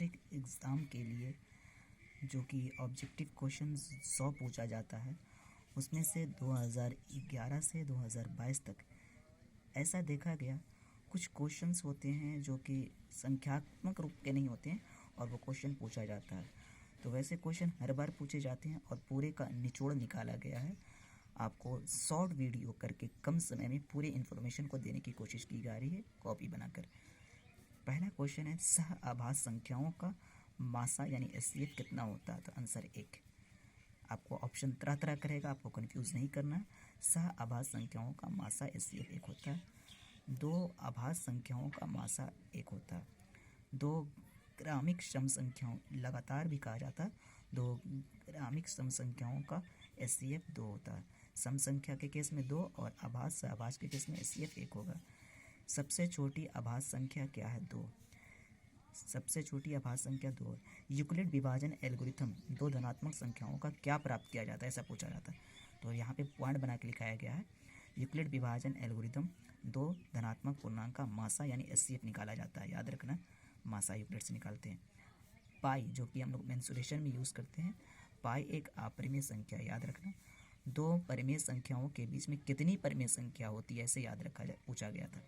Matric exam के लिए जो कि ऑब्जेक्टिव क्वेश्चन 100 पूछा जाता है, उसमें से 2011 से 2022 तक ऐसा देखा गया कुछ क्वेश्चंस होते हैं जो कि संख्यात्मक रूप के नहीं होते हैं और वो क्वेश्चन पूछा जाता है। तो वैसे क्वेश्चन हर बार पूछे जाते हैं और पूरे का निचोड़ निकाला गया है। आपको शॉर्ट वीडियो करके कम समय में पूरे इन्फॉर्मेशन को देने की कोशिश की जा रही है कॉपी बनाकर। पहला क्वेश्चन है सह आभास संख्याओं का मासा यानी एचसीएफ कितना होता है? तो आंसर 1। आपको ऑप्शन तरह तरह करेगा, आपको कंफ्यूज नहीं करना। सह आभास संख्याओं का मासा एचसीएफ 1 होता है। दो आभास संख्याओं का मासा 1 होता है। दो क्रमिक सम संख्याओं लगातार भी कहा जाता है, दो क्रमिक सम संख्याओं का एचसीएफ 2 होता है। सम संख्या के केस में 2 और आभास सह आभास के केस में एचसीएफ 1 होगा। सबसे छोटी आभास संख्या क्या है? 2। सबसे छोटी आभास संख्या 2। यूक्लिड विभाजन एल्गोरिथम दो धनात्मक संख्याओं का क्या प्राप्त किया जाता है, ऐसा पूछा जाता है। तो यहाँ पे पॉइंट बना के लिखाया गया है, यूक्लिड विभाजन एल्गोरिथम दो धनात्मक पूर्णांक का मासा यानी एचसीएफ निकाला जाता है। याद रखना, मासा यूक्लिड से निकालते हैं। पाई जो कि हम लोग मेंसुरेशन में यूज़ करते हैं, पाई एक अपरिमेय संख्या। याद रखना, दो परिमेय संख्याओं के बीच में कितनी परिमेय संख्या होती है, ऐसे याद रखा पूछा गया था।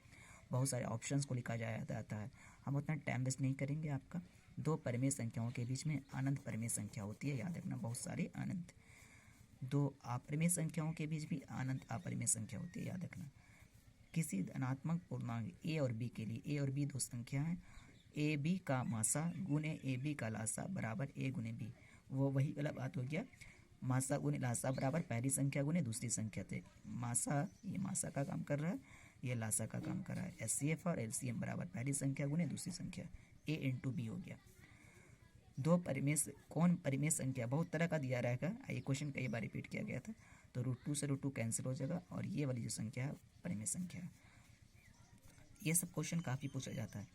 बहुत सारे ऑप्शंस को लिखा जाता है, हम उतना टाइम वेस्ट नहीं करेंगे आपका। दो परिमेय संख्याओं के बीच में अनंत परिमेय संख्या होती है। याद रखना, बहुत सारे अनंत। दो अपरिमेय संख्याओं के बीच भी अनंत अपरिमेय संख्या होती है। याद रखना, किसी धनात्मक पूर्णांक ए और बी के लिए, ए और बी दो संख्या हैं, ए बी का मासा गुने ए बी का लासा बराबर ए गुने बी। वो वही वाला बात हो गया, मासा गुने लासा बराबर पहली संख्या गुने दूसरी संख्या थे। मासा, ये मासा का काम कर रहा है, ये लासा का काम कर रहा है। एचसीएफ और एलसीएम बराबर पहली संख्या गुने दूसरी संख्या, ए इंटू बी हो गया। दो परिमेय कौन परिमेय संख्या बहुत तरह का दिया रहेगा, ये क्वेश्चन कई बार रिपीट किया गया था। तो √2 से √2 कैंसिल हो जाएगा और ये वाली जो संख्या है परिमेय संख्या है। ये सब क्वेश्चन काफ़ी पूछा जाता है।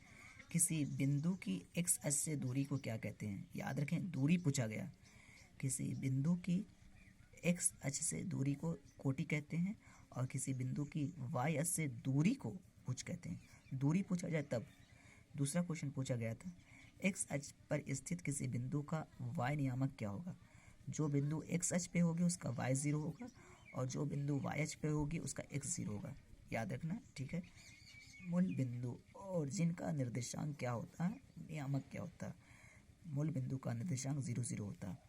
किसी बिंदु की एक्स अक्ष से दूरी को क्या कहते हैं? याद रखें, दूरी पूछा गया। किसी बिंदु की एक्स अक्ष से दूरी को कोटि कहते हैं और किसी बिंदु की वाई अक्ष से दूरी को भुज कहते हैं। दूरी पूछा जाए तब। दूसरा क्वेश्चन पूछा गया था, एक्स अक्ष पर स्थित किसी बिंदु का वाई नियामक क्या होगा? जो बिंदु एक्स अक्ष पे होगी उसका वाई 0 होगा और जो बिंदु वाई अक्ष पे होगी उसका एक्स 0 होगा। याद रखना, ठीक है। मूल बिंदु और जिनका निर्देशांक क्या होता है, नियामक क्या होता है? मूल बिंदु का निर्देशांक 0 0 होता है।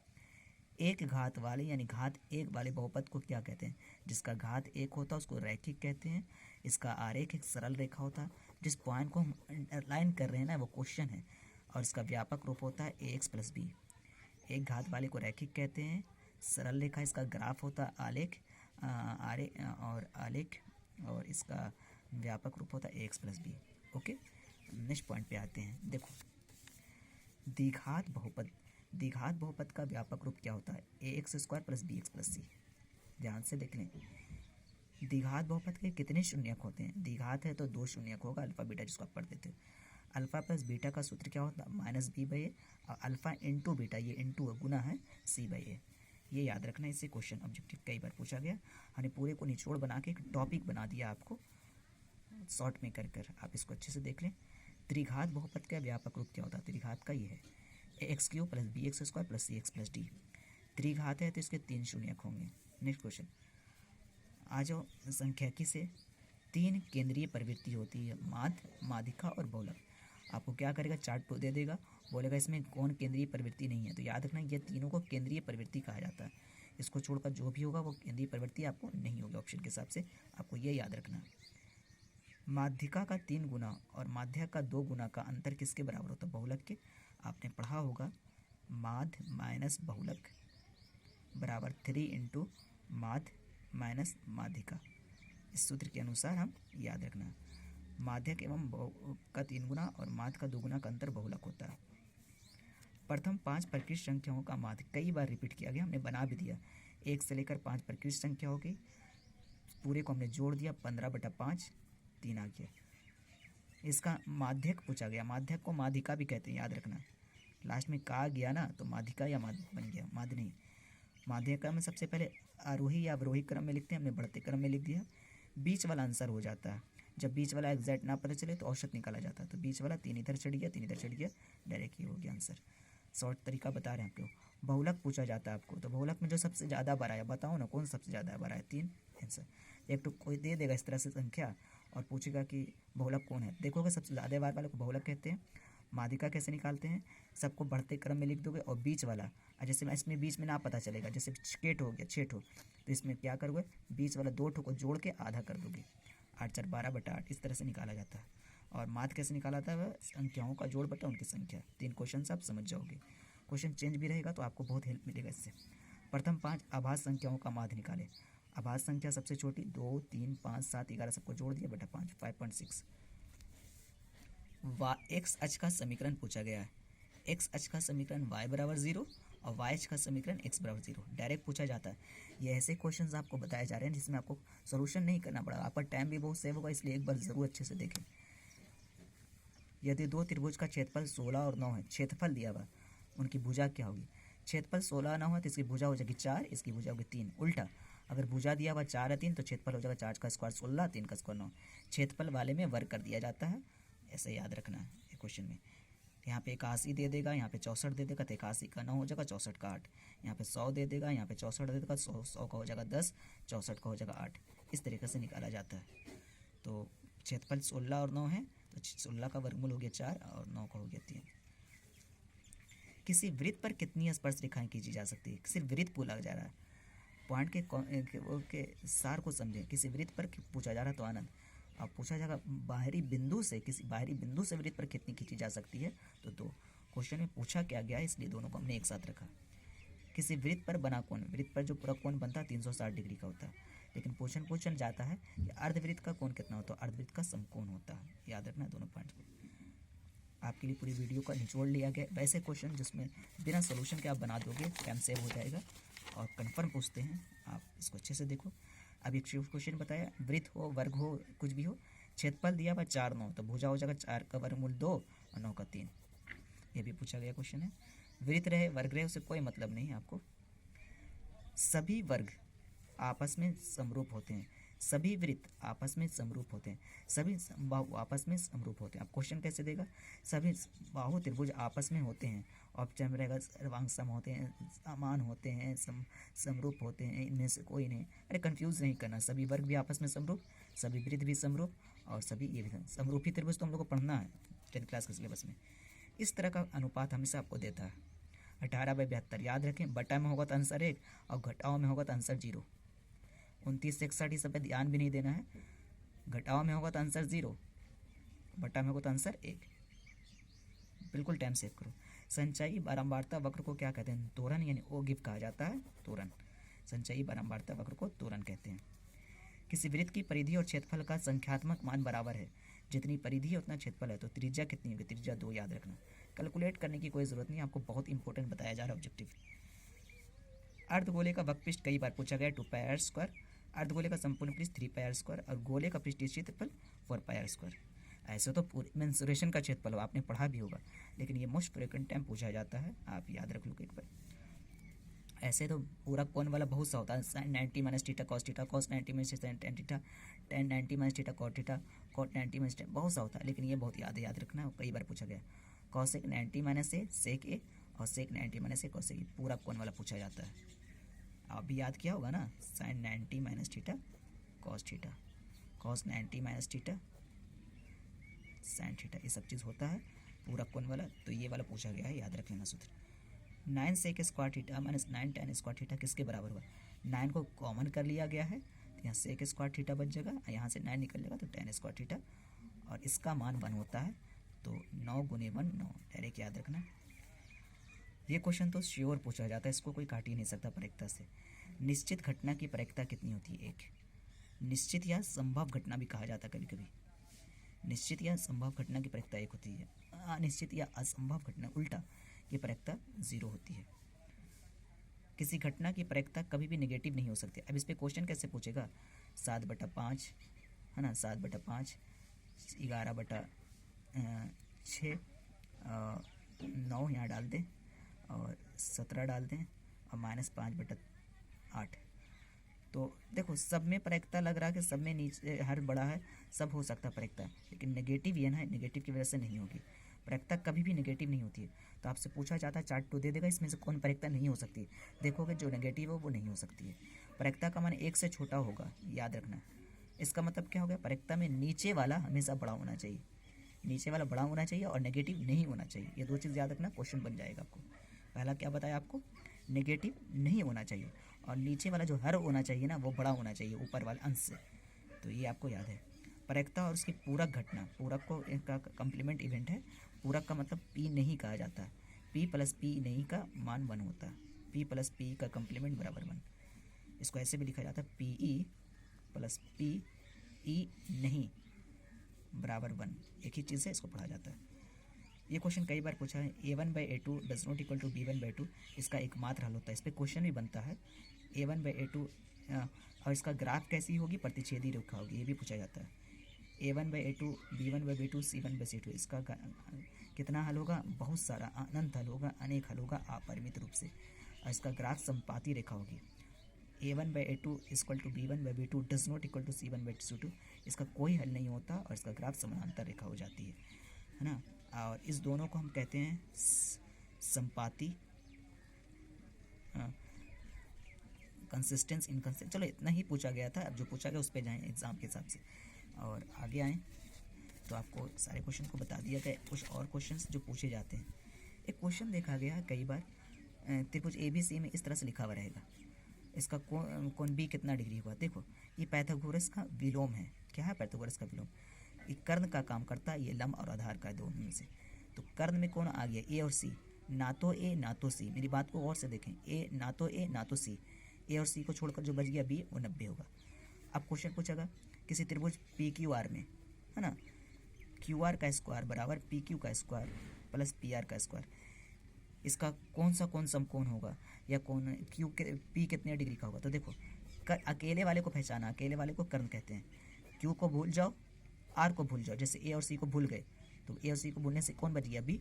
एक घात वाले यानी घात 1 वाले बहुपद को क्या कहते हैं? जिसका घात 1 होता है उसको रैखिक कहते हैं। इसका आरेख एक सरल रेखा होता है। जिस पॉइंट को हम अंडरलाइन कर रहे हैं ना, वो क्वेश्चन है और इसका व्यापक रूप होता है ax + b। एक घात वाले को रैखिक कहते हैं। सरल रेखा इसका ग्राफ होता है आलेख आलेख और इसका व्यापक रूप होता है ax + b। Okay, next point पे आते हैं। देखो, द्विघात बहुपद का व्यापक रूप क्या होता है? ax² + bx + c। ध्यान से देख लें, द्विघात बहुपद के कितने शून्यक होते हैं? द्विघात है तो 2 शून्यक होगा, अल्फा बीटा जिसको आप पढ़ते थे। अल्फा प्लस बीटा का सूत्र क्या होता है? -b/a और अल्फा इंटू बीटा, ये इंटू गुना है c/a। ये याद रखना, इससे क्वेश्चन ऑब्जेक्टिव कई बार पूछा गया। हमने पूरे को निचोड़ बना के एक टॉपिक बना दिया आपको शॉर्ट में कर आप इसको अच्छे से देख लें। त्रिघात बहुपद का व्यापक रूप क्या होता है? त्रिघात का ये है ax³ + bx² + cx + d। त्रिघात है तो इसके 3 शून्यक होंगे। नेक्स्ट क्वेश्चन आ जाओ, संख्यिकी से 3 केंद्रीय प्रवृत्ति होती है, माध्य, माध्यिका और बहुलक। आपको क्या करेगा, चार्ट दे देगा, बोलेगा इसमें कौन केंद्रीय प्रवृत्ति नहीं है। तो याद रखना, ये तीनों को केंद्रीय प्रवृत्ति कहा जाता है। इसको छोड़कर जो भी होगा वो केंद्रीय प्रवृत्ति आपको नहीं होगी ऑप्शन के हिसाब से, आपको ये याद रखना। माध्यिका का 3 गुना और माध्यक का 2 गुना का अंतर किसके बराबर होता है? बहुलक के। आपने पढ़ा होगा माध्य माइनस बहुलक बराबर 3 × माध्य माइनस माध्यिका। इस सूत्र के अनुसार हम याद रखना, माध्यक एवं का 3 गुना और माध्य का 2 गुना का अंतर बहुलक होता है। प्रथम 5 प्रकृत संख्याओं का माध्य कई बार रिपीट किया गया, हमने बना भी दिया। 1 से लेकर 5 प्रकृत संख्या हो गई, पूरे को हमने जोड़ दिया, 15/5 3 आ गया। इसका माध्यक पूछा गया, माध्यक को माध्यिका भी कहते हैं, याद रखना। लास्ट में कहा गया ना तो माध्यिका या माध्य बन गया, माध्य नहीं। माध्यिका में सबसे पहले आरोही या अवरोही क्रम में लिखते हैं, हमने बढ़ते क्रम में लिख दिया। बीच वाला आंसर हो जाता है, जब बीच वाला एग्जैक्ट ना पता चले तो औसत निकाला जाता है। तो बीच वाला 3 इधर चढ़ गया, 3 इधर चढ़ गया, डायरेक्ट ये हो गया आंसर। शॉर्ट तरीका बता रहे हैं आपको। बहुलक पूछा जाता है आपको, तो बहुलक में जो सबसे ज़्यादा बड़ा है बताओ ना, कौन सबसे ज़्यादा बड़ा है? 3 आंसर। एक तो कोई दे देगा इस तरह से संख्या और पूछेगा कि बहुलक कौन है, देखोगे सबसे ज़्यादा बार वाले को बहुलक कहते हैं। माध्यिका कैसे निकालते हैं? सबको बढ़ते क्रम में लिख दोगे और बीच वाला, और जैसे इसमें बीच में ना पता चलेगा, जैसे केट हो गया 6 ठो, तो इसमें क्या करोगे, बीच वाला 2 ठो को जोड़ के आधा कर दोगे, 8 4 12/8 इस तरह से निकाला जाता है। और माध्य कैसे निकाला जाता है? संख्याओं का जोड़ बटा उनकी संख्या। 3 क्वेश्चन आप समझ जाओगे। क्वेश्चन चेंज भी रहेगा तो आपको बहुत हेल्प मिलेगा इससे। प्रथम 5 आभास संख्याओं का माध्य निकालें। आभास संख्या सबसे छोटी 2 3 5 7 11 सबको जोड़ दिया बटा 5, 5.6। एक्स अक्ष का समीकरण पूछा गया है। एक्स अक्ष का समीकरण y बराबर 0 और y अक्ष का समीकरण x बराबर 0 डायरेक्ट पूछा जाता है। ये ऐसे क्वेश्चंस आपको बताए जा रहे हैं जिसमें आपको सॉल्यूशन नहीं करना पड़ा, आपका टाइम भी बहुत सेव होगा, इसलिए एक बार ज़रूर अच्छे से देखें। यदि 2 त्रिभुज का क्षेत्रफल 16 और 9 है, क्षेत्रफल दिया हुआ, उनकी भुजा क्या होगी? क्षेत्रफल 16 9 है तो इसकी भुजा हो जाएगी 4, इसकी भुजा होगी 3। उल्टा अगर भुजा दिया हुआ 4 है 3 तो क्षेत्रफल हो जाएगा 4 का स्क्वायर 16, 3 का स्क्वायर 9। क्षेत्रफल वाले में वर्ग कर दिया जाता है, ऐसे याद रखना है क्वेश्चन में। यहाँ पे 81 दे देगा, यहाँ पे 64 दे देगा, तो 81 का 9 हो जाएगा, 64 का 8। यहाँ पे 100 दे देगा, यहाँ पे 64 दे देगा, 100 का हो जाएगा 10, 64 का हो जाएगा 8। इस तरीके से निकाला जाता है। तो क्षेत्रफल 16 और 9 है तो 16 का वर्गमूल हो गया 4 और 9 का हो गया 3। किसी वृत्त पर कितनी स्पर्श रेखाएं खींची जा सकती है? सिर्फ वृत्त पूछा जा रहा है, पॉइंट के सार को समझें। किसी वृत्त पर पूछा जा रहा है तो आनंद। अब पूछा जाएगा बाहरी बिंदु से, किसी बाहरी बिंदु से वृत्त पर कितनी खींची जा सकती है, तो 2। क्वेश्चन में पूछा क्या गया है इसलिए दोनों को हमने एक साथ रखा। किसी वृत्त पर बना कोण, वृत्त पर जो पूरा कोण बनता है 360 डिग्री का होता है, लेकिन पूछन जाता है कि अर्धवृत्त का कोण कितना होता है, अर्धवृत्त का समकोण होता है। याद रखना है दोनों पॉइंट को। आपके लिए पूरी वीडियो का निचोड़ लिया गया वैसे क्वेश्चन जिसमें बिना सोल्यूशन के आप बना दोगे, टाइम सेव हो जाएगा और कन्फर्म पूछते हैं, आप इसको अच्छे से देखो। अब एक क्वेश्चन बताया, वृत्त हो वर्ग हो कुछ भी हो, क्षेत्रफल दिया हुआ 4 9 तो भुजा हो जाएगा 4 का वर्गमूल 2 और 9 का 3। ये भी पूछा गया क्वेश्चन है। वृत्त रहे वर्ग रहे उससे कोई मतलब नहीं है आपको। सभी वर्ग आपस में समरूप होते हैं, सभी वृत्त आपस में समरूप होते हैं, सभी बाहु आपस में समरूप होते हैं। अब क्वेश्चन कैसे देगा? सभी बाहु त्रिभुज आपस में होते हैं, ऑप्शन में रहेगा सर्वांग सम होते हैं, समान होते हैं, समरूप होते हैं, इनमें से कोई नहीं। अरे कंफ्यूज नहीं करना, सभी वर्ग भी आपस में समरूप, सभी वृत्त भी समरूप और सभी ये भी समरूपी त्रिभुज तो हम लोग को पढ़ना है 10th क्लास के सिलेबस में। इस तरह का अनुपात हमेशा आपको देता है 18/72। याद रखें, बटा में होगा तो आंसर 1 और घटाओ में होगा तो आंसर 0। 29 से 61 सब पे ध्यान भी नहीं देना है। घटाओ में होगा तो आंसर 0, बटा में होगा तो आंसर 1। बिल्कुल टाइम सेव करो। संचयी बारंबारता वक्र को क्या कहते हैं? त्वरण यानी ओ गिव कहा जाता है, त्वरण। संचयी बारंबारता वक्र को त्वरण कहते हैं। किसी वृत्त की परिधि और क्षेत्रफल का संख्यात्मक मान बराबर है, जितनी परिधि है उतना क्षेत्रफल है, तो त्रिज्या कितनी होगी? त्रिज्या 2। याद रखना, कैलकुलेट करने की कोई ज़रूरत नहीं, आपको बहुत इंपॉर्टेंट बताया जा रहा है ऑब्जेक्टिव। अर्धगोले का वक्रपृष्ठ कई बार पूछा गया 2πr², अर्धगोले का संपूर्ण पृष्ठ 3πr² और गोले का पृष्ठीय क्षेत्रफल 4πr²। ऐसे तो पूरे मेंसुरेशन का क्षेत्रफल आपने पढ़ा भी होगा, लेकिन ये मोस्ट फ्रिक्वेंट टाइम पूछा जाता है, आप याद रख लो एक बार। ऐसे तो पूरा कोण वाला बहुत सा होता है, sin 90 - theta cos theta, cos 90 - sin tan theta, tan 90 - theta cot theta, cot 90 - tan, बहुत सा होता है, लेकिन ये बहुत याद रखना है, कई बार पूछा गया। cosec 90 - a sec a और sec 90 - a cosec a, पूरा कोण वाला पूछा जाता है। आप भी याद किया होगा ना, sin 90 - theta cos theta, cos 90 - theta sin theta, ये सब चीज़ होता है पूरा कोण वाला, तो ये वाला पूछा गया है, याद रख लेना सूत्र। 9 sec square theta - 9 tan square theta किसके बराबर हुआ? 9 को कॉमन कर लिया गया है, तो यहाँ sec स्क्वायर थीटा बच जाएगा, यहाँ से 9 निकल जाएगा तो tan स्क्वायर थीटा, और इसका मान 1 होता है, तो 9 × 1 9, डायरेक्ट याद रखना। ये क्वेश्चन तो श्योर पूछा जाता है, इसको कोई काट ही नहीं सकता प्रायिकता से। निश्चित घटना की प्रायिकता कितनी होती है? 1। निश्चित या संभव घटना भी कहा जाता है कभी कभी। निश्चित या संभव घटना की प्रायिकता 1 होती है, अनिश्चित या असंभव घटना उल्टा की प्रायिकता 0 होती है। किसी घटना की प्रायिकता कभी भी नेगेटिव नहीं हो सकती। अब इस पे क्वेश्चन कैसे पूछेगा? 7/5 है ना, 7/5, 11/6, 9 यहाँ डाल दें और 17 डाल दें और -5/8, तो देखो सब में प्रायिकता लग रहा है कि सब में नीचे हर बड़ा है, सब हो सकता है प्रायिकता, लेकिन नेगेटिव ये ना है, नेगेटिव की वजह से नहीं होगी। प्रायिकता कभी भी नेगेटिव नहीं होती है। तो आपसे पूछा जाता है चार्ट 2 दे देगा, इसमें से कौन प्रायिकता नहीं हो सकती, देखोगे जो नेगेटिव हो वो नहीं हो सकती है। प्रायिकता का मान 1 से छोटा होगा, याद रखना। इसका मतलब क्या हो गया, प्रायिकता में नीचे वाला हमेशा बड़ा होना चाहिए, नीचे वाला बड़ा होना चाहिए और नेगेटिव नहीं होना चाहिए। ये 2 चीज़ याद रखना, क्वेश्चन बन जाएगा आपको। पहला क्या बताया आपको, नेगेटिव नहीं होना चाहिए, और नीचे वाला जो हर होना चाहिए ना वो बड़ा होना चाहिए ऊपर वाले अंश से। तो ये आपको याद है। प्रायिकता और उसकी पूरक घटना, पूरक को इनका कम्प्लीमेंट इवेंट है। पूरक का मतलब पी नहीं कहा जाता है, पी प्लस पी नहीं का मान 1 होता है, पी प्लस पी का कम्प्लीमेंट बराबर 1। इसको ऐसे भी लिखा जाता है, P E plus P E नहीं बराबर 1, एक ही चीज़ है, इसको पढ़ा जाता है। ये क्वेश्चन कई बार पूछा है, a1/a2 does not equal to b1/2, इसका एकमात्र हल होता है। इस पर क्वेश्चन भी बनता है, a1/a2 और इसका ग्राफ कैसी होगी, प्रतिच्छेदी रेखा होगी, ये भी पूछा जाता है। a1/a2 b1/b2 c1/c2, इसका कितना हल होगा, बहुत सारा, अनंत हल होगा, अनेक हल होगा, अपरिमित रूप से। और इसका ग्राफ समपाती रेखा होगी। a1/a2 equal to b1/b2 does not equal to c1/c2, इसका कोई हल नहीं होता और इसका ग्राफ समानांतर रेखा हो जाती है ना। और इस दोनों को हम कहते हैं संपाती, कंसिस्टेंस, इनकंसिस्टेंस। चलो इतना ही पूछा गया था, अब जो पूछा गया उस पर जाएँ एग्ज़ाम के हिसाब से। और आगे आएँ तो आपको सारे क्वेश्चन को बता दिया गया। कुछ और क्वेश्चंस जो पूछे जाते हैं, एक क्वेश्चन देखा गया है कई बार, त्रिभुज ABC में इस तरह से लिखा हुआ रहेगा, इसका कोण B कितना डिग्री हुआ। देखो ये पाइथागोरस का विलोम है। क्या है पाइथागोरस का विलोम, ये कर्ण का काम करता है, ये लंब और आधार का दोनों में से। तो कर्ण में कौन आ गया, A और C, ना तो A ना तो C। मेरी बात को और से देखें, A ना तो A ना तो C, A और C को छोड़कर जो बच गया B वो 90 होगा। अब क्वेश्चन पूछेगा किसी त्रिभुज PQR में, है ना, QR का स्क्वायर बराबर PQ का स्क्वायर प्लस PR का स्क्वायर, इसका कौन समकोण होगा, या कौन क्यू के P कितने डिग्री का होगा। तो देखो अकेले वाले को पहचाना, अकेले वाले को कर्ण कहते हैं। Q को भूल जाओ, R को भूल जाओ, जैसे A और C को भूल गए तो A और C को भूलने से कौन बच गया B,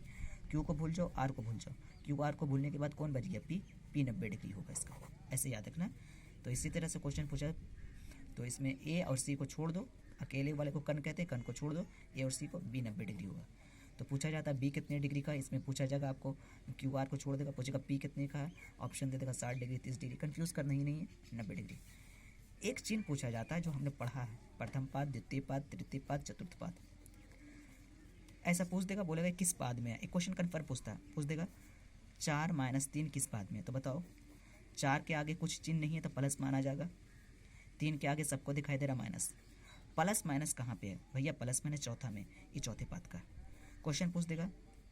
Q को भूल जाओ, R को भूल जाओ, QR को भूलने के बाद कौन बच गया P 90 डिग्री होगा इसका, ऐसे याद रखना। तो इसी तरह से क्वेश्चन पूछा, तो इसमें A और C को छोड़ दो, अकेले वाले को कर्ण कहते हैं, कर्ण को छोड़ दो, A और C को B 90 डिग्री होगा। तो पूछा जाता है B कितने डिग्री का, इसमें पूछा जाएगा आपको QR को छोड़ देगा, पूछेगा P कितने का है, ऑप्शन दे देगा 60 डिग्री 30 डिग्री, कन्फ्यूज़ करना ही नहीं है, 90 डिग्री। एक चिन्ह पूछा जाता है जो हमने पढ़ा है, प्रथम पाद, द्वितीय पाद, तृतीय पाद, चतुर्थ पाद। ऐसा पूछ देगा, बोलेगा किस पाद में है। एक क्वेश्चन कन्फर्म पूछ देगा 4 - 3 किस पाद में है। तो बताओ 4 के आगे कुछ चिन्ह नहीं है तो प्लस माना जाएगा, 3 के आगे सबको दिखाई दे रहा माइनस। प्लस माइनस कहाँ पे है भैया, प्लस माइनस चौथा में, ये चौथे पाद का। क्वेश्चन पूछ देगा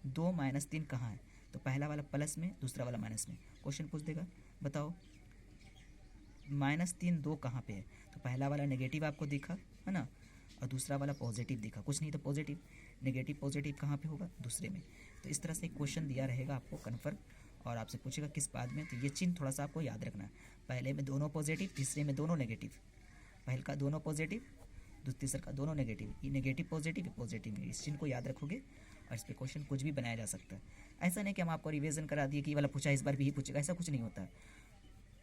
2 - 3 कहाँ है, तो पहला वाला प्लस में, दूसरा वाला माइनस में। क्वेश्चन पूछ देगा बताओ -3 2 कहाँ पे है, तो पहला वाला नेगेटिव आपको दिखा, है ना, और दूसरा वाला पॉजिटिव दिखा, कुछ नहीं तो पॉजिटिव, नेगेटिव पॉजिटिव कहाँ पे होगा, दूसरे में। तो इस तरह से क्वेश्चन दिया रहेगा आपको कन्फर्म, और आपसे पूछेगा किस पाद में। तो ये चिन्ह थोड़ा सा आपको याद रखना है, पहले में दोनों पॉजिटिव, तीसरे में दोनों नेगेटिव, पहले का दोनों पॉजिटिव, तीसरे का दोनों नेगेटिव, ये नेगेटिव पॉजिटिव, पॉजिटिव। इस चिन्ह को याद रखोगे और इस पर क्वेश्चन कुछ भी बनाया जा सकता है। ऐसा नहीं कि हम आपको रिवीजन करा दिए कि ये वाला पूछा इस बार भी ही पूछेगा, ऐसा कुछ नहीं होता है।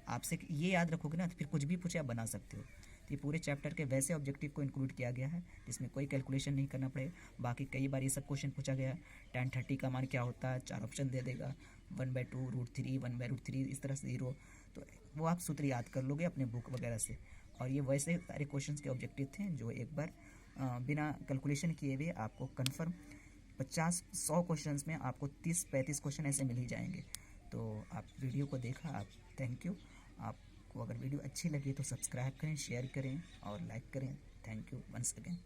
आपसे ये याद रखोगे ना तो फिर कुछ भी पूछे आप बना सकते हो। तो ये पूरे चैप्टर के वैसे ऑब्जेक्टिव को इंक्लूड किया गया है जिसमें कोई कैलकुलेशन नहीं करना पड़ेगा। बाकी कई बार ये सब क्वेश्चन पूछा गया, tan 30 का मान क्या होता है, 4 ऑप्शन दे देगा, 1/2 √3, 1/√3, इस तरह से 0, तो वो आप सूत्र याद कर लोगे अपने बुक वगैरह से। और ये वैसे सारे क्वेश्चन के ऑब्जेक्टिव थे जो एक बार बिना कैलकुलेशन किए हुए आपको कन्फर्म 50-100 क्वेश्चन में आपको 30-35 क्वेश्चन ऐसे मिल ही जाएंगे। तो आप वीडियो को देखा, आप थैंक यू। आपको अगर वीडियो अच्छी लगी तो सब्सक्राइब करें, शेयर करें और लाइक करें। Thank you once again.